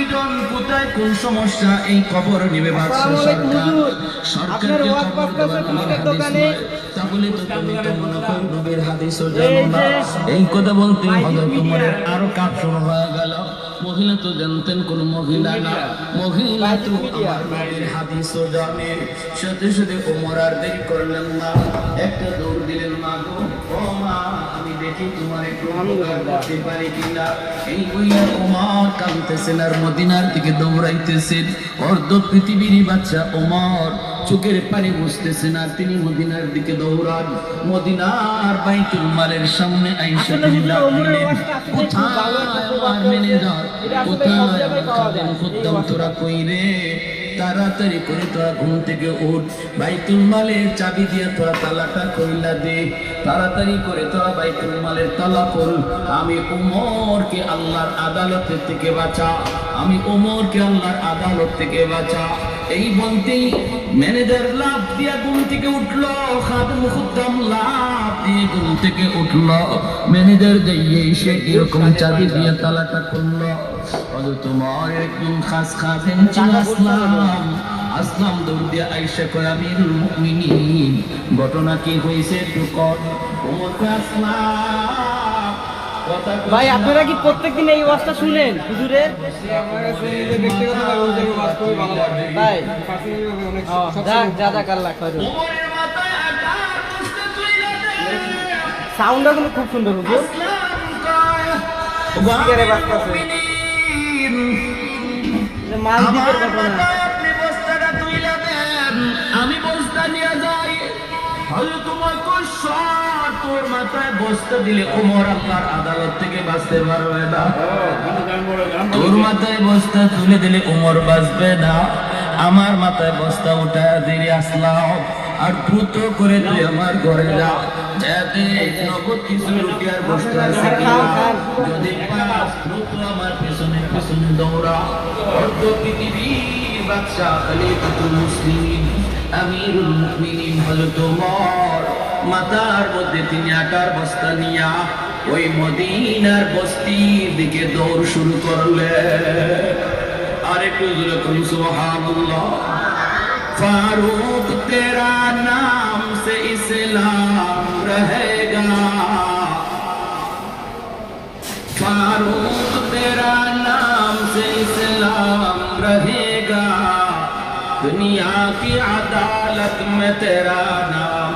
দুইজন কোথায় কোন সমস্যা এই খবর নেবে বাদশাহ সরকারকে খবর দেওয়ার আমার হাদিস নয় তাহলে তো তুমি তো মনে করো নবীর হাদিসও জানো না এই কথা বলতে হযরত ওমরের আরো কাপ শুরু হয়ে গেল মহিলা তো জানতেন কোন মহিলা না মহিলা তো আমার নবীর হাদিসও জানে সাথে সাথে ওমর আর দেরি করলেন না একটা দৌড় দিলেন মা গো ও মা আমি দেখি তোমার একটু উপকার করতে পারি কিনা এই বইয়া ওমর কাঁদতেছেন আর মদিনার দিকে দৌড়াইতেছেন অর্ধ পৃথিবীর বাচ্চা ওমর চোখের পানি বুঝতেছেন আর তিনি মদিনার দিকে দৌড়ান মদিনার বাইতুল মালের সামনে আইসা তিনি ডাক দিলেন কোথায় আমার ম্যানেজার কোথায় আমার খাদেম খুদ্দাম তোরা কই রে তাড়াতাড়ি করে তোরা ঘুম থেকে উঠ বাইতুল মালের চাবি দিয়ে তোরা তালাটা কইলা দে তাড়াতাড়ি করে তোরা বাইতুল মালের তালা খোল আমি ওমরকে আল্লাহর আদালত থেকে বাঁচা আমি ওমরকে আল্লাহর আদালত থেকে বাঁচা এই বলতেই ম্যানেজার লাফ দিয়া ঘুম থেকে উঠলো খাদেম খুদ্দাম লাফ দিয়ে ঘুম থেকে উঠলো ম্যানেজার যাইয়ে এসে এরকম চাবি দিয়ে তালাটা খুললো তোমার একদম খাস খাদেম ছিল আসলাম দৌড় দিয়ে আইসা কয় আমিরুল মুমিনিন ঘটনা কি হয়েছে একটু কর ওমর আসলাম ভাই আপনারা কি প্রত্যেকদিন এই ওয়াজটা শুনেন হুজুরের ভাই যা কাল্লা সাউন্ডটা কিন্তু খুব সুন্দর হুজুর মালদ্বীপের ঘটনা আমি বস্তা নিয়ে যাই হয়তো তোমার তোর মাথায় বস্তা দিলে ওমর আল্লাহর আদালত থেকে বাঁচতে পারবে না তোর মাথায় বস্তা তুলে দিলে ওমর বাঁচবে না আমার মাথায় বস্তা উঠা দিয়ে আসলাম আর দ্রুত করে তুই আমার ঘরে যা যাতে নগদ কিছু রুটি আর বস্তু আছে যদি পাস দ্রুত আমার পেছনে পেছনে দৌড়া অর্ধ পৃথিবীর বাদশাহ খলিফাতুল মুসলিমিন আমিরুল মুমিনিন হযরত ওমর মাথার মধ্যে তিনি আটার বস্তা নিয়া ওই মদিনার বস্তির দিকে দৌড় শুরু করলেন আর একটু জোরে করুন সুবহানাল্লাহ फारूक तेरा नाम से इस्लाम रहेगा फारूक तेरा नाम से इस्लाम रहेगा दुनिया की अदालत में तेरा नाम